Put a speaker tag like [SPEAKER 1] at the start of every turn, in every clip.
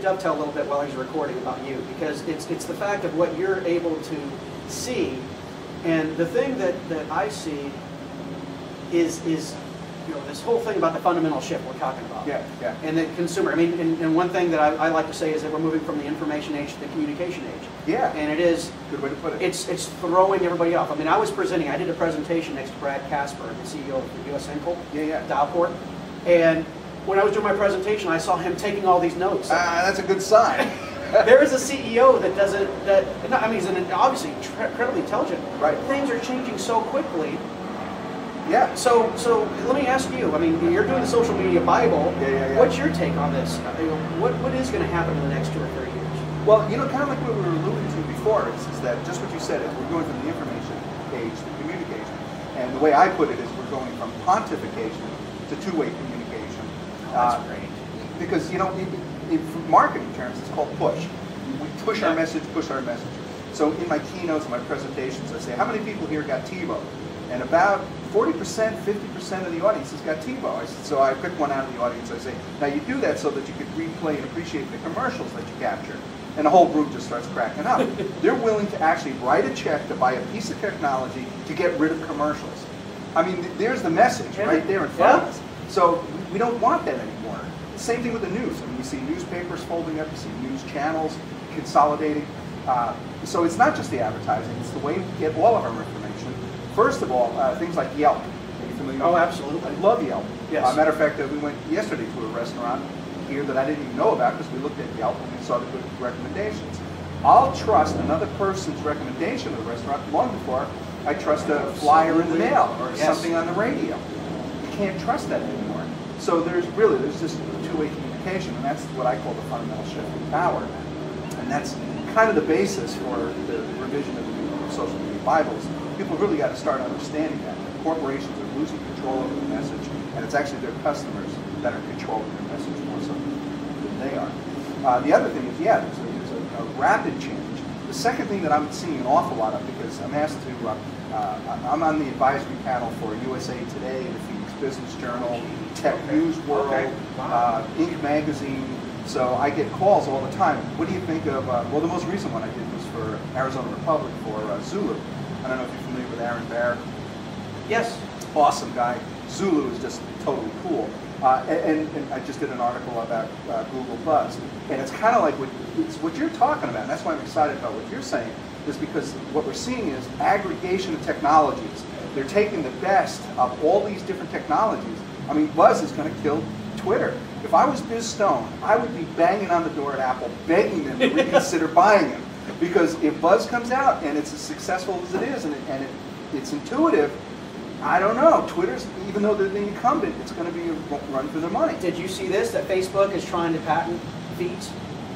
[SPEAKER 1] dovetail a little bit while he's recording about you, because it's the fact of what you're able to see, and the thing that I see is this whole thing about the fundamental shift we're talking about.
[SPEAKER 2] Yeah, yeah.
[SPEAKER 1] And the consumer. I mean, and one thing that I like to say is that we're moving from the information age to the communication age.
[SPEAKER 2] Yeah.
[SPEAKER 1] And it is.
[SPEAKER 2] Good way to put it.
[SPEAKER 1] It's throwing everybody off. I mean, I did a presentation next to Brad Casper, the CEO of the U.S. Incal, Dowport, and when I was doing my presentation, I saw him taking all these notes.
[SPEAKER 2] That's a good sign.
[SPEAKER 1] There is a CEO that doesn't. I mean, he's obviously incredibly intelligent.
[SPEAKER 2] Right.
[SPEAKER 1] Things are changing so quickly.
[SPEAKER 2] Yeah.
[SPEAKER 1] So let me ask you. I mean, you're doing the social media Bible.
[SPEAKER 2] Yeah.
[SPEAKER 1] What's your take on this? What is going to happen in the next 2 or 3 years?
[SPEAKER 2] Well, kind of like what we were alluding to before is that just what you said is we're going from the information age to communication, and the way I put it is we're going from pontification to two-way communication.
[SPEAKER 1] That's great.
[SPEAKER 2] Because in marketing terms, it's called push. We push our message, push our message. So in my keynotes and my presentations, I say, how many people here got TiVo? And about 40%, 50% of the audience has got TiVo. So I pick one out of the audience. I say, now you do that so that you could replay and appreciate the commercials that you captured. And the whole group just starts cracking up. They're willing to actually write a check to buy a piece of technology to get rid of commercials. I mean, there's the message right there in front of us. So we don't want that anymore. Same thing with the news. I mean, you see newspapers folding up, you see news channels consolidating. So it's not just the advertising, it's the way we get all of our information. First of all, things like Yelp. Are you familiar?
[SPEAKER 1] Oh, absolutely.
[SPEAKER 2] I love Yelp.
[SPEAKER 1] Yes.
[SPEAKER 2] Matter of fact, we went yesterday to a restaurant here that I didn't even know about because we looked at Yelp and we saw the good recommendations. I'll trust another person's recommendation of the restaurant long before I trust a flyer in the mail or something on the radio. You can't trust that anymore. So there's just two-way communication, and that's what I call the fundamental shift in power. And that's kind of the basis for the revision of the new social media Bibles. People really got to start understanding that. Corporations are losing control over the message, and it's actually their customers that are controlling the message more so than they are. The other thing is, there's a rapid change. The second thing that I'm seeing an awful lot of, because I'm asked to, I'm on the advisory panel for USA Today, the Phoenix Business Journal, Tech News World, Inc. Magazine. So I get calls all the time. What do you think of, well, the most recent one I did was for Arizona Republic for Zulu. I don't know if you're familiar with Aaron Barrett.
[SPEAKER 1] Yes.
[SPEAKER 2] Awesome guy. Zulu is just totally cool. And I just did an article about Google Buzz. And it's kind of like what you're talking about. And that's why I'm excited about what you're saying, is because what we're seeing is aggregation of technologies. They're taking the best of all these different technologies. I mean, Buzz is going to kill Twitter. If I was Biz Stone, I would be banging on the door at Apple, begging them to reconsider buying him. Because if Buzz comes out and it's as successful as it is, and it's intuitive, I don't know. Twitter's, even though they're the incumbent, it's going to be a run for their money.
[SPEAKER 1] Did you see this, that Facebook is trying to patent feeds?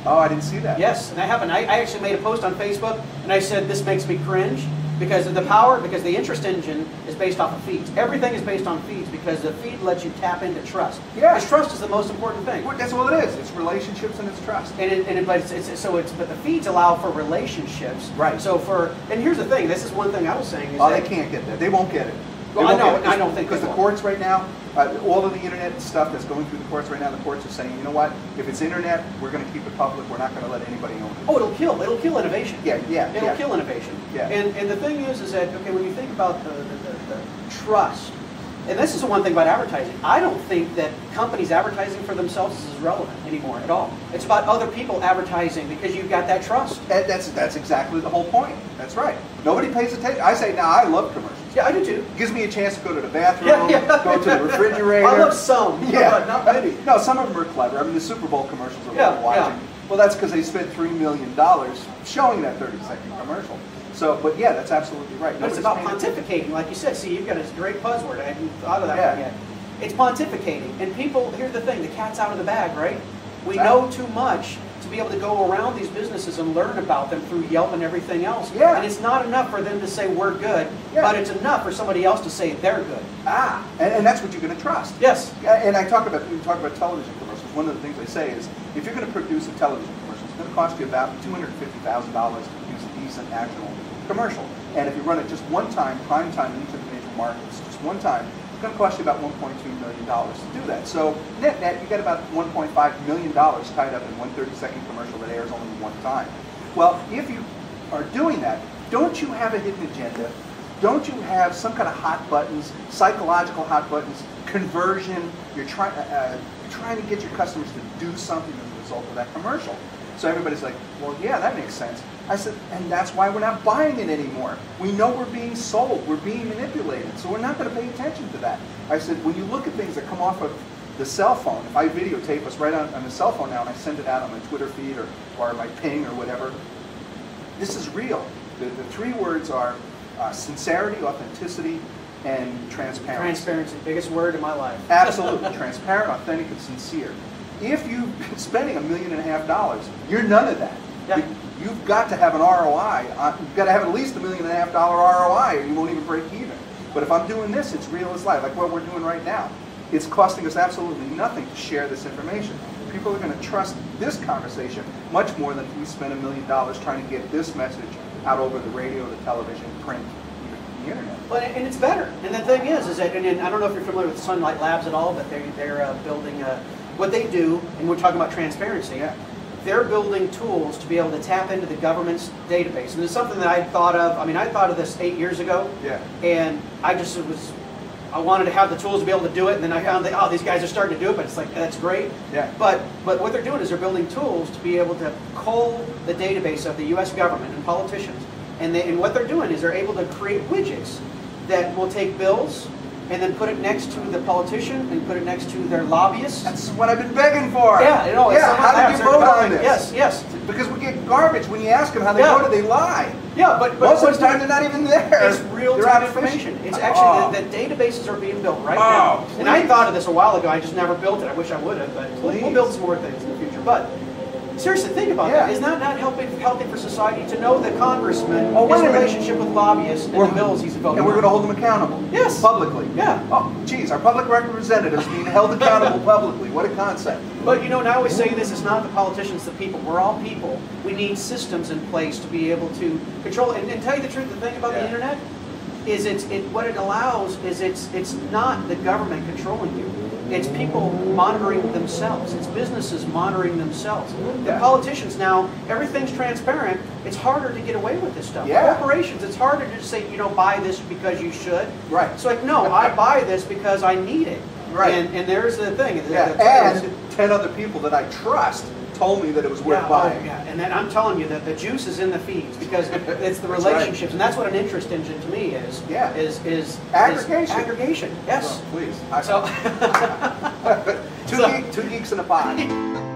[SPEAKER 2] Oh, I didn't see that.
[SPEAKER 1] Yes, and that happened. I actually made a post on Facebook, and I said, this makes me cringe, because of the power, because the interest engine is based off of feeds. Everything is based on feeds, because the feed lets you tap into trust.
[SPEAKER 2] Yeah.
[SPEAKER 1] Because trust is the most important thing.
[SPEAKER 2] Well, that's all it is. It's relationships and it's trust.
[SPEAKER 1] But the feeds allow for relationships.
[SPEAKER 2] Right.
[SPEAKER 1] And here's the thing. This is one thing I was saying. Is
[SPEAKER 2] they can't get that. They won't get it.
[SPEAKER 1] Well, I don't think
[SPEAKER 2] because the courts right now, all of the internet stuff that's going through the courts right now, the courts are saying, you know what? If it's internet, we're going to keep it public. We're not going to let anybody own it.
[SPEAKER 1] Oh, it'll kill innovation.
[SPEAKER 2] It'll
[SPEAKER 1] kill innovation.
[SPEAKER 2] Yeah.
[SPEAKER 1] And the thing is that, okay, when you think about the trust, and this is the one thing about advertising, I don't think that companies advertising for themselves is relevant anymore at all. It's about other people advertising because you've got that trust.
[SPEAKER 2] That's exactly the whole point. That's right. Nobody pays attention. I say, I love commercials.
[SPEAKER 1] Yeah, I do too.
[SPEAKER 2] It gives me a chance to go to the bathroom, go to the refrigerator.
[SPEAKER 1] I love some, but not many.
[SPEAKER 2] No, some of them are clever. I mean, the Super Bowl commercials that we're watching, well, that's because they spent $3 million showing that 30-second commercial. So, but yeah, that's absolutely right.
[SPEAKER 1] But it's about pontificating, like you said. See, you've got a great buzzword. I hadn't thought of that one yet. It's pontificating. And people, here's the thing, the cat's out of the bag, right? We know too much to be able to go around these businesses and learn about them through Yelp and everything else.
[SPEAKER 2] Yeah.
[SPEAKER 1] And it's not enough for them to say we're good, but it's enough for somebody else to say they're good.
[SPEAKER 2] And that's what you're going to trust.
[SPEAKER 1] Yes.
[SPEAKER 2] And we talk about television commercials. One of the things I say is, if you're going to produce a television commercial, it's going to cost you about $250,000 to produce a decent national commercial. And if you run it just one time, prime time in each of the major markets, just one time, going to cost you about $1.2 million to do that. So net, you get about $1.5 million tied up in one 30-second commercial that airs only one time. Well, if you are doing that, don't you have a hidden agenda? Don't you have some kind of hot buttons, psychological hot buttons, conversion? You're trying to get your customers to do something as a result of that commercial. So everybody's like, well, yeah, that makes sense. I said, and that's why we're not buying it anymore. We know we're being sold, we're being manipulated, so we're not going to pay attention to that. I said, when you look at things that come off of the cell phone, if I videotape us right on the cell phone now and I send it out on my Twitter feed or my ping or whatever, this is real. The three words are sincerity, authenticity, and transparency.
[SPEAKER 1] Transparency, biggest word in my life.
[SPEAKER 2] Absolutely, transparent, authentic, and sincere. If you've been spending $1.5 million, you're none of that.
[SPEAKER 1] Yeah.
[SPEAKER 2] You've got to have an ROI. You've got to have at least $1.5 million ROI, or you won't even break even. But if I'm doing this, it's real as life, like what we're doing right now. It's costing us absolutely nothing to share this information. People are going to trust this conversation much more than if we spend $1 million trying to get this message out over the radio, the television, print, even the internet.
[SPEAKER 1] Well, and it's better. And the thing is that, and I don't know if you're familiar with Sunlight Labs at all, but they're building what they do, and we're talking about transparency.
[SPEAKER 2] Yeah.
[SPEAKER 1] They're building tools to be able to tap into the government's database. And it's something that I thought of. I mean, I thought of this 8 years ago.
[SPEAKER 2] Yeah.
[SPEAKER 1] And I wanted to have the tools to be able to do it, and then I found that, oh, these guys are starting to do it, but it's like, that's great.
[SPEAKER 2] Yeah.
[SPEAKER 1] But what they're doing is they're building tools to be able to cull the database of the U.S. government and politicians. And what they're doing is they're able to create widgets that will take bills and then put it next to the politician and put it next to their lobbyists.
[SPEAKER 2] That's what I've been begging for.
[SPEAKER 1] Yeah, you know,
[SPEAKER 2] yeah. How did you vote on this?
[SPEAKER 1] Yes, yes.
[SPEAKER 2] Because we get garbage when you ask them how they voted, they lie.
[SPEAKER 1] Yeah, but
[SPEAKER 2] most of the time they're not even there.
[SPEAKER 1] It's real-time information. It's actually the databases are being built right now.
[SPEAKER 2] Please.
[SPEAKER 1] And I thought of this a while ago. I just never built it. I wish I would have, but we'll build some more things in the future. But seriously, think about that. Is that not healthy for society to know the congressman, his relationship with lobbyists, and the bills he's voting on?
[SPEAKER 2] And we're going to hold them accountable.
[SPEAKER 1] Yes.
[SPEAKER 2] Publicly.
[SPEAKER 1] Yeah.
[SPEAKER 2] Oh, geez, our public representatives being held accountable publicly. What a concept.
[SPEAKER 1] But you know, and I always say this, it's not the politicians, the people. We're all people. We need systems in place to be able to control it. And tell you the truth, the thing about the internet is what it allows is it's not the government controlling you. It's people monitoring themselves. It's businesses monitoring themselves. The politicians now, everything's transparent. It's harder to get away with this stuff. Corporations, it's harder to just say, you know, buy this because you should.
[SPEAKER 2] Right.
[SPEAKER 1] It's like, no, I buy this because I need it.
[SPEAKER 2] Right.
[SPEAKER 1] And there's the thing.
[SPEAKER 2] And 10 other people that I trust told me that it was worth buying.
[SPEAKER 1] And then I'm telling you that the juice is in the feeds because it's the relationships, and that's what an interest engine to me is.
[SPEAKER 2] Yeah.
[SPEAKER 1] Is
[SPEAKER 2] aggregation.
[SPEAKER 1] Aggregation. Yes.
[SPEAKER 2] Well, please.
[SPEAKER 1] So
[SPEAKER 2] Two geeks in a pod.